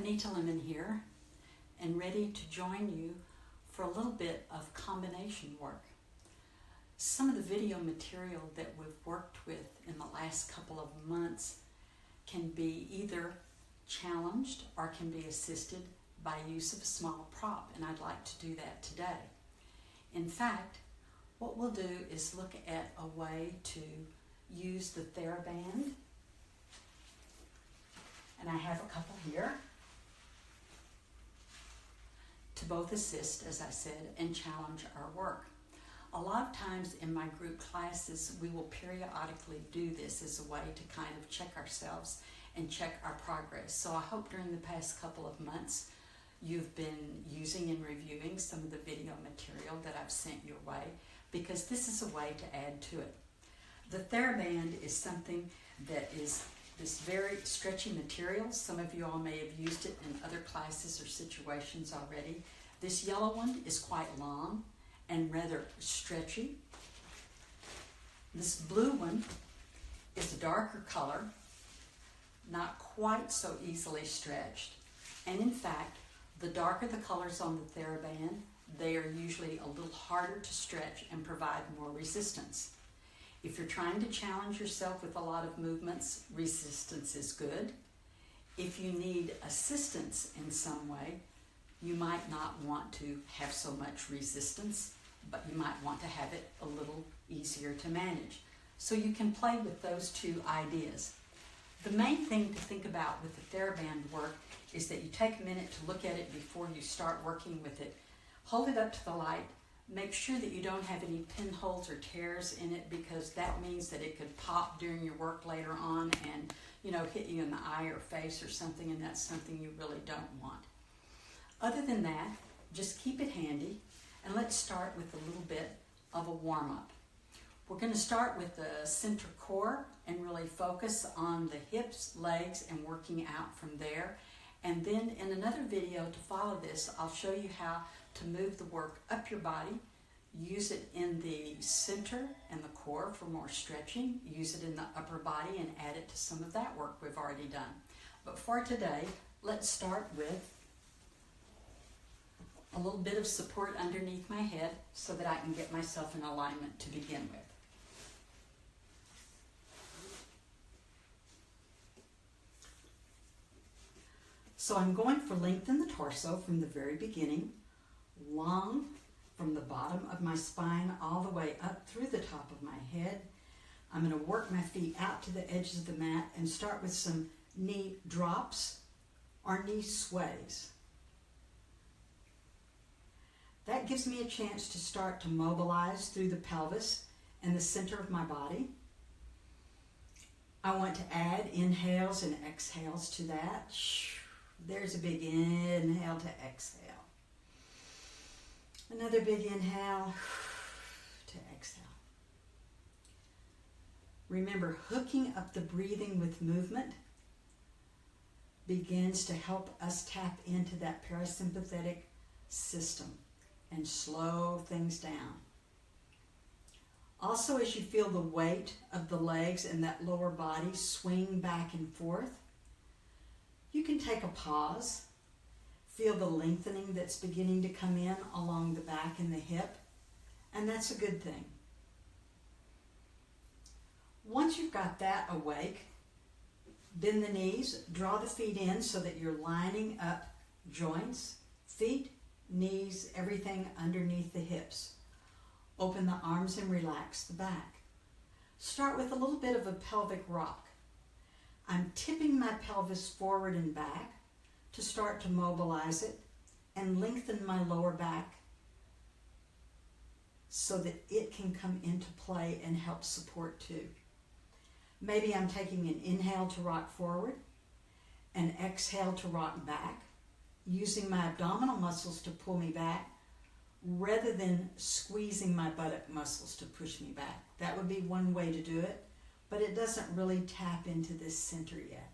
Anita here and ready to join you for a little bit of combination work. Some of the video material that we've worked with in the last couple of months can be either challenged or can be assisted by use of a small prop, and I'd like to do that today. In fact, what we'll do is look at a way to use the Theraband, and I have a couple here, to both assist, as I said, and challenge our work. A lot of times in my group classes, we will periodically do this as a way to kind of check ourselves and check our progress. So I hope during the past couple of months, you've been using and reviewing some of the video material that I've sent your way, because this is a way to add to it. The Theraband is something that is this very stretchy material. Some of you all may have used it in other classes or situations already. This yellow one is quite long and rather stretchy. This blue one is a darker color, not quite so easily stretched. And in fact, the darker the colors on the Theraband, they are usually a little harder to stretch and provide more resistance. If you're trying to challenge yourself with a lot of movements, resistance is good. If you need assistance in some way, you might not want to have so much resistance, but you might want to have it a little easier to manage. So you can play with those two ideas. The main thing to think about with the Theraband work is that you take a minute to look at it before you start working with it. Hold it up to the light. Make sure that you don't have any pinholes or tears in it, because that means that it could pop during your work later on and, hit you in the eye or face or something, and that's something you really don't want. Other than that, just keep it handy, and let's start with a little bit of a warm-up. We're going to start with the center core and really focus on the hips, legs, and working out from there. And then in another video to follow this, I'll show you how to move the work up your body, use it in the center and the core for more stretching, use it in the upper body and add it to some of that work we've already done. But for today, let's start with a little bit of support underneath my head so that I can get myself in alignment to begin with. So I'm going for lengthen the torso from the very beginning, long from the bottom of my spine all the way up through the top of my head. I'm going to work my feet out to the edges of the mat and start with some knee drops or knee sways. That gives me a chance to start to mobilize through the pelvis and the center of my body. I want to add inhales and exhales to that. There's a big inhale to exhale. Another big inhale to exhale. Remember, hooking up the breathing with movement begins to help us tap into that parasympathetic system and slow things down. Also, as you feel the weight of the legs and that lower body swing back and forth, you can take a pause. Feel the lengthening that's beginning to come in along the back and the hip, and that's a good thing. Once you've got that awake, bend the knees, draw the feet in so that you're lining up joints, feet, knees, everything underneath the hips. Open the arms and relax the back. Start with a little bit of a pelvic rock. I'm tipping my pelvis forward and back to start to mobilize it and lengthen my lower back so that it can come into play and help support too. Maybe I'm taking an inhale to rock forward, an exhale to rock back, using my abdominal muscles to pull me back rather than squeezing my buttock muscles to push me back. That would be one way to do it, but it doesn't really tap into this center yet.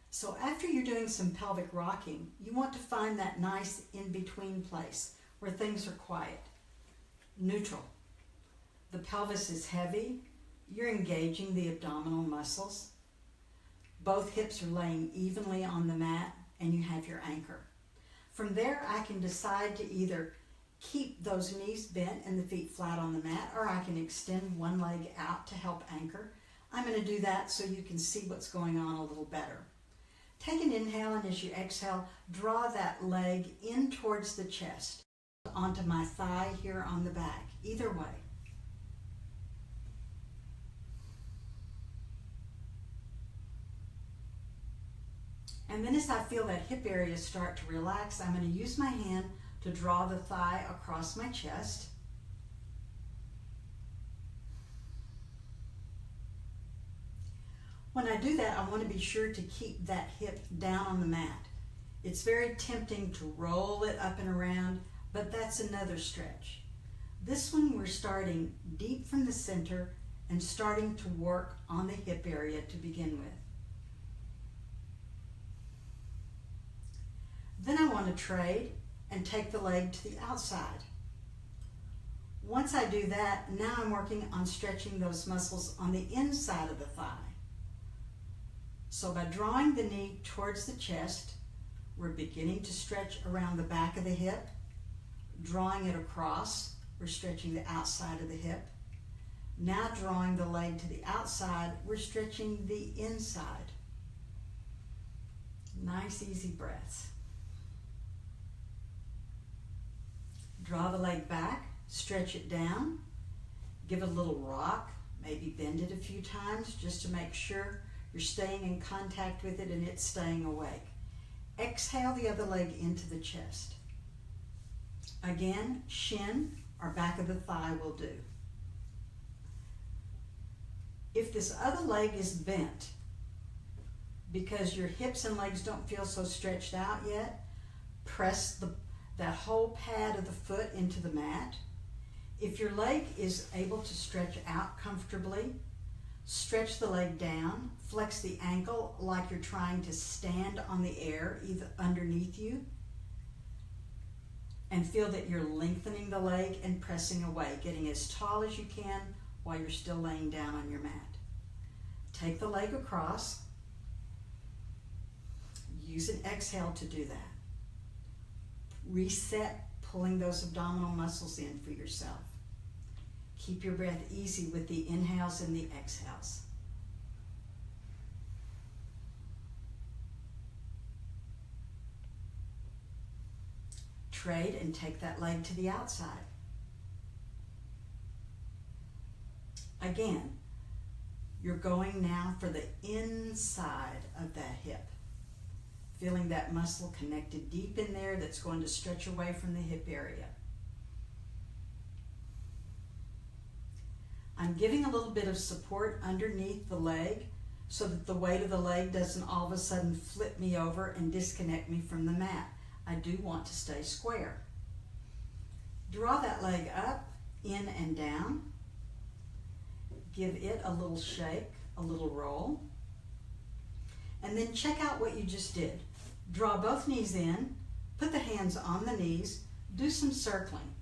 So after you're doing some pelvic rocking, you want to find that nice in-between place where things are quiet, neutral. The pelvis is heavy. You're engaging the abdominal muscles. Both hips are laying evenly on the mat, and you have your anchor. From there, I can decide to either keep those knees bent and the feet flat on the mat, or I can extend one leg out to help anchor. I'm going to do that so you can see what's going on a little better. Take an inhale, and as you exhale, draw that leg in towards the chest, onto my thigh here on the back, either way. And then as I feel that hip area start to relax, I'm going to use my hand to draw the thigh across my chest. When I do that, I want to be sure to keep that hip down on the mat. It's very tempting to roll it up and around, but that's another stretch. This one we're starting deep from the center and starting to work on the hip area to begin with. Then I want to trade and take the leg to the outside. Once I do that, now I'm working on stretching those muscles on the inside of the thigh. So by drawing the knee towards the chest, we're beginning to stretch around the back of the hip. Drawing it across, we're stretching the outside of the hip. Now drawing the leg to the outside, we're stretching the inside. Nice, easy breaths. Draw the leg back, stretch it down, give it a little rock, maybe bend it a few times just to make sure you're staying in contact with it and it's staying awake. Exhale the other leg into the chest. Again, shin or back of the thigh will do. If this other leg is bent because your hips and legs don't feel so stretched out yet, press that whole pad of the foot into the mat. If your leg is able to stretch out comfortably, stretch the leg down, flex the ankle like you're trying to stand on the air either underneath you, and feel that you're lengthening the leg and pressing away, getting as tall as you can while you're still laying down on your mat. Take the leg across. Use an exhale to do that. Reset, pulling those abdominal muscles in for yourself. Keep your breath easy with the inhales and the exhales. Trade and take that leg to the outside. Again, you're going now for the inside of that hip. Feeling that muscle connected deep in there that's going to stretch away from the hip area. I'm giving a little bit of support underneath the leg so that the weight of the leg doesn't all of a sudden flip me over and disconnect me from the mat. I do want to stay square. Draw that leg up, in and down. Give it a little shake, a little roll. And then check out what you just did. Draw both knees in, put the hands on the knees, do some circling.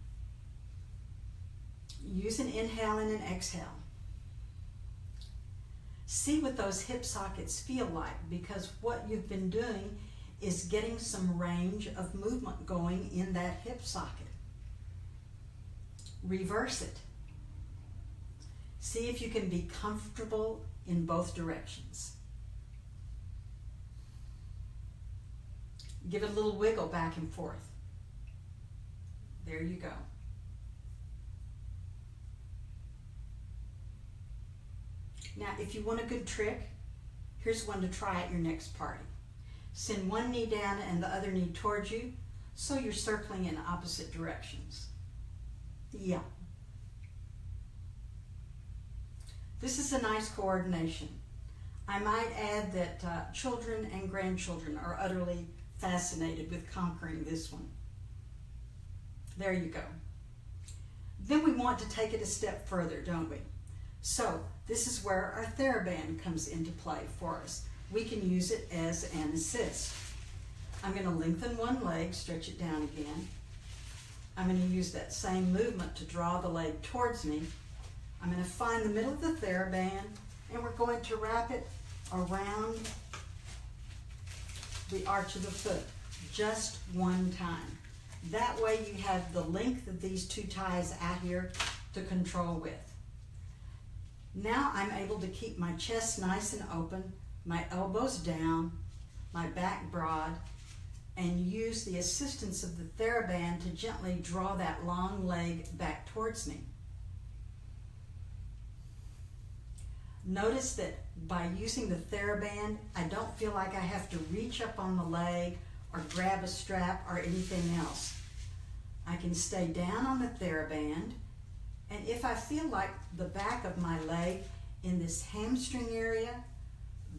Use an inhale and an exhale. See what those hip sockets feel like, because what you've been doing is getting some range of movement going in that hip socket. Reverse it. See if you can be comfortable in both directions. Give it a little wiggle back and forth. There you go. Now, if you want a good trick, here's one to try at your next party. Send one knee down and the other knee towards you, so you're circling in opposite directions. Yeah. This is a nice coordination. I might add that children and grandchildren are utterly fascinated with conquering this one. There you go. Then we want to take it a step further, don't we? So this is where our Theraband comes into play for us. We can use it as an assist. I'm going to lengthen one leg, stretch it down again. I'm going to use that same movement to draw the leg towards me. I'm going to find the middle of the Theraband, and we're going to wrap it around the arch of the foot, just one time. That way you have the length of these two ties out here to control with. Now I'm able to keep my chest nice and open, my elbows down, my back broad, and use the assistance of the Theraband to gently draw that long leg back towards me. Notice that by using the Theraband, I don't feel like I have to reach up on the leg or grab a strap or anything else. I can stay down on the Theraband, and if I feel like the back of my leg in this hamstring area,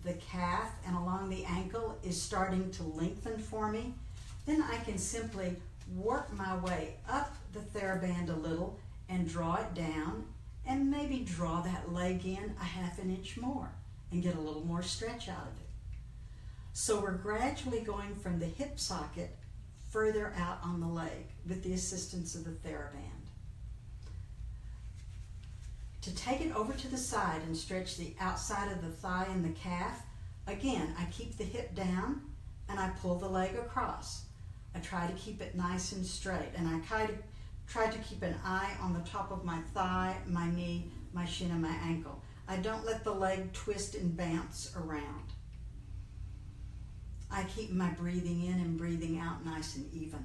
the calf, and along the ankle is starting to lengthen for me, then I can simply work my way up the Theraband a little and draw it down, and maybe draw that leg in a ½ inch more and get a little more stretch out of it. So we're gradually going from the hip socket further out on the leg with the assistance of the Theraband. To take it over to the side and stretch the outside of the thigh and the calf, again, I keep the hip down and I pull the leg across. I try to keep it nice and straight, and I try to keep an eye on the top of my thigh, my knee, my shin, and my ankle. I don't let the leg twist and bounce around. I keep my breathing in and breathing out nice and even.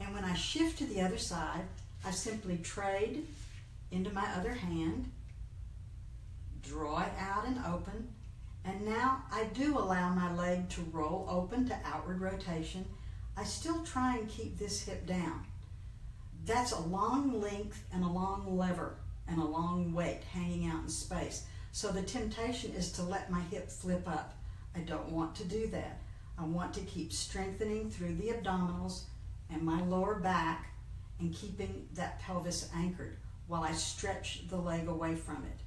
And when I shift to the other side, I simply trade into my other hand, draw it out and open, and now I do allow my leg to roll open to outward rotation. I still try and keep this hip down. That's a long length and a long lever and a long weight hanging out in space. So the temptation is to let my hip flip up. I don't want to do that. I want to keep strengthening through the abdominals and my lower back and keeping that pelvis anchored while I stretch the leg away from it.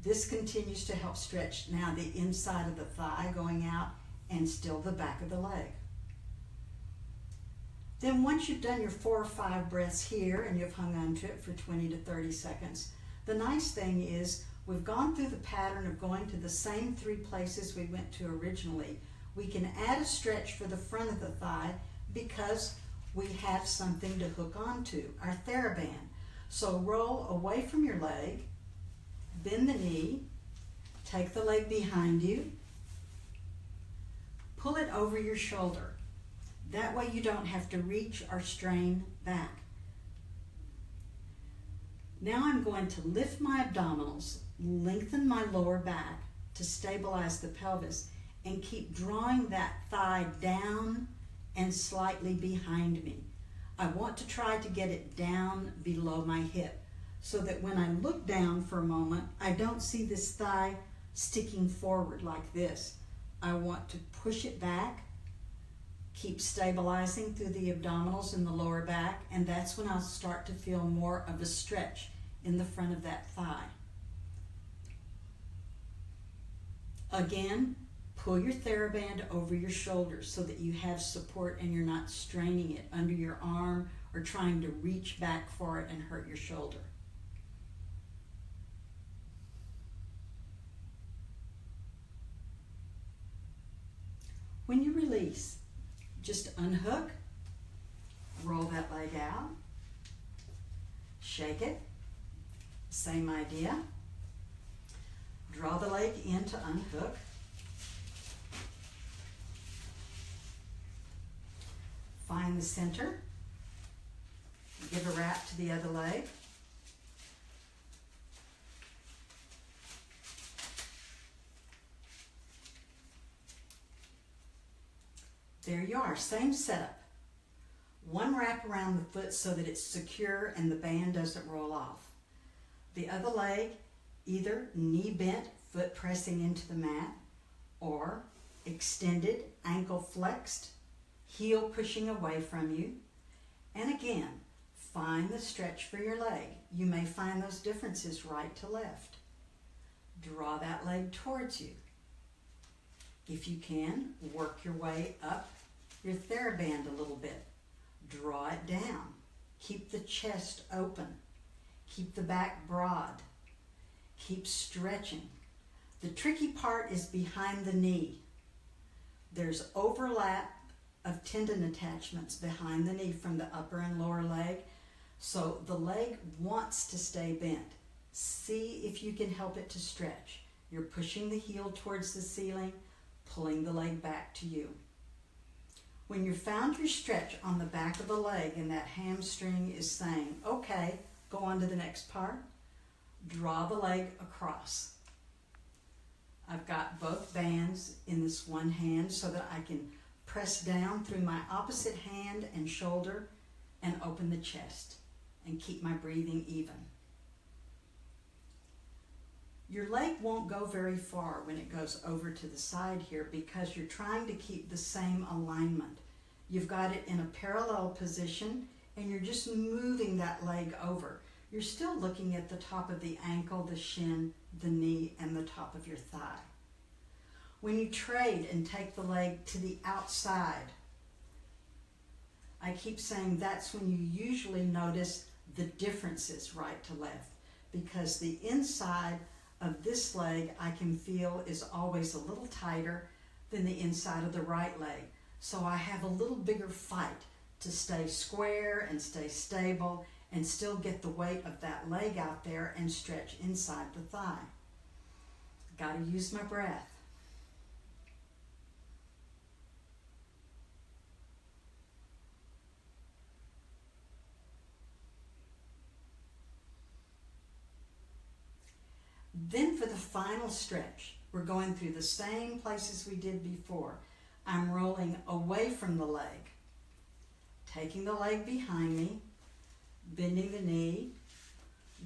This continues to help stretch now the inside of the thigh going out and still the back of the leg. Then once you've done your 4 or 5 breaths here and you've hung on to it for 20 to 30 seconds, the nice thing is we've gone through the pattern of going to the same 3 places we went to originally. We can add a stretch for the front of the thigh because we have something to hook onto, our Theraband. So roll away from your leg, bend the knee, take the leg behind you, pull it over your shoulder. That way you don't have to reach or strain back. Now I'm going to lift my abdominals, lengthen my lower back to stabilize the pelvis, and keep drawing that thigh down and slightly behind me. I want to try to get it down below my hip so that when I look down for a moment, I don't see this thigh sticking forward like this. I want to push it back, keep stabilizing through the abdominals and the lower back, and that's when I'll start to feel more of a stretch in the front of that thigh. Again, pull your Theraband over your shoulders so that you have support and you're not straining it under your arm or trying to reach back for it and hurt your shoulder. When you release, just unhook, roll that leg out, shake it, same idea. Draw the leg in to unhook. Find the center, give a wrap to the other leg. There you are, same setup. One wrap around the foot so that it's secure and the band doesn't roll off. The other leg, either knee bent, foot pressing into the mat, or extended, ankle flexed, heel pushing away from you. And again, find the stretch for your leg. You may find those differences right to left. Draw that leg towards you. If you can, work your way up your Theraband a little bit. Draw it down. Keep the chest open. Keep the back broad. Keep stretching. The tricky part is behind the knee. There's overlap of tendon attachments behind the knee from the upper and lower leg, so the leg wants to stay bent. See if you can help it to stretch. You're pushing the heel towards the ceiling, pulling the leg back to you. When you've found your stretch on the back of the leg and that hamstring is saying, okay, go on to the next part, draw the leg across. I've got both bands in this one hand so that I can press down through my opposite hand and shoulder and open the chest and keep my breathing even. Your leg won't go very far when it goes over to the side here because you're trying to keep the same alignment. You've got it in a parallel position and you're just moving that leg over. You're still looking at the top of the ankle, the shin, the knee, and the top of your thigh. When you trade and take the leg to the outside, I keep saying that's when you usually notice the differences right to left, because the inside of this leg I can feel is always a little tighter than the inside of the right leg. So I have a little bigger fight to stay square and stay stable and still get the weight of that leg out there and stretch inside the thigh. Got to use my breath. Then for the final stretch, we're going through the same places we did before. I'm rolling away from the leg, taking the leg behind me, bending the knee,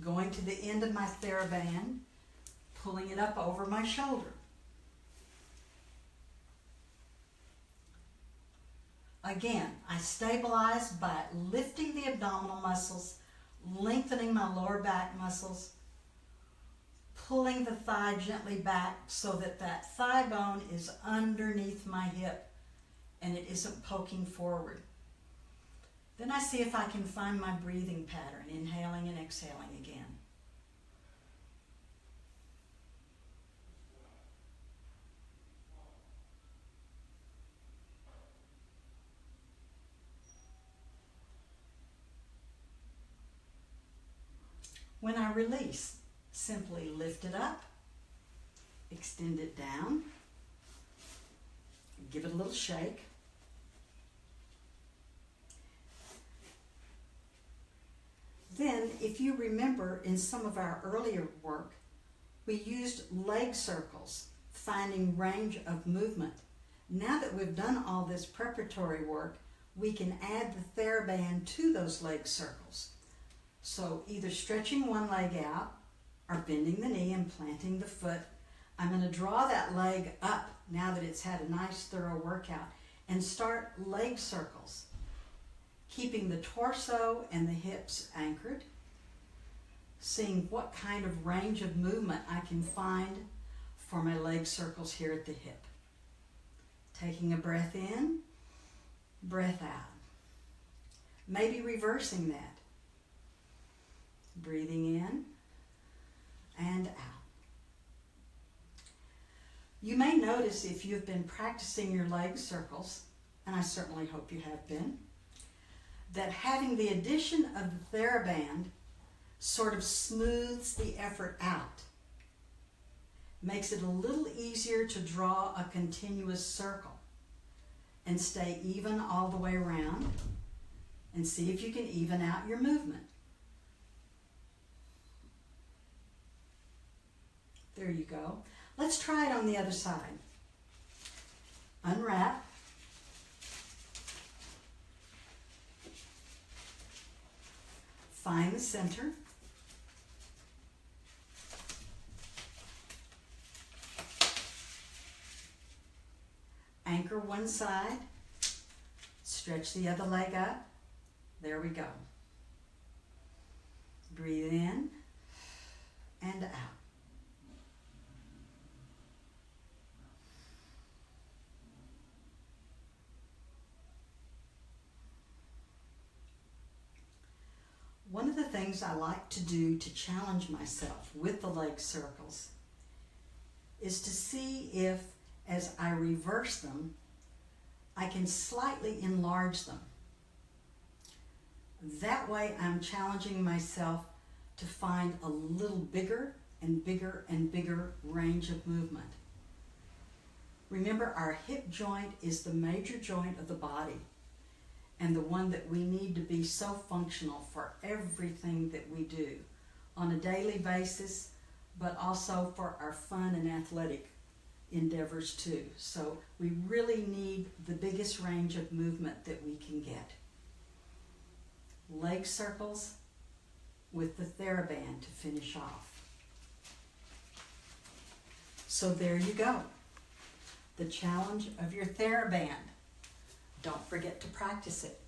going to the end of my Theraband, pulling it up over my shoulder. Again, I stabilize by lifting the abdominal muscles, lengthening my lower back muscles, pulling the thigh gently back so that that thigh bone is underneath my hip and it isn't poking forward. Then I see if I can find my breathing pattern, inhaling and exhaling again. When I release, simply lift it up, extend it down, give it a little shake. Then, if you remember in some of our earlier work, we used leg circles, finding range of movement. Now that we've done all this preparatory work, we can add the Theraband to those leg circles. So either stretching one leg out, or bending the knee and planting the foot. I'm going to draw that leg up now that it's had a nice thorough workout and start leg circles, keeping the torso and the hips anchored, seeing what kind of range of movement I can find for my leg circles here at the hip. Taking a breath in, breath out. Maybe reversing that. Breathing in and out. You may notice if you've been practicing your leg circles, and I certainly hope you have been, that having the addition of the Theraband sort of smooths the effort out, makes it a little easier to draw a continuous circle and stay even all the way around and see if you can even out your movement. There you go. Let's try it on the other side. Unwrap. Find the center. Anchor one side. Stretch the other leg up. There we go. Breathe in and out. of the things I like to do to challenge myself with the leg circles is to see if, as I reverse them, I can slightly enlarge them. That way I'm challenging myself to find a little bigger and bigger and bigger range of movement. Remember, our hip joint is the major joint of the body and the one that we need to be so functional for everything that we do on a daily basis, but also for our fun and athletic endeavors too. So we really need the biggest range of movement that we can get. Leg circles with the Theraband to finish off. So there you go. The challenge of your Theraband. Don't forget to practice it.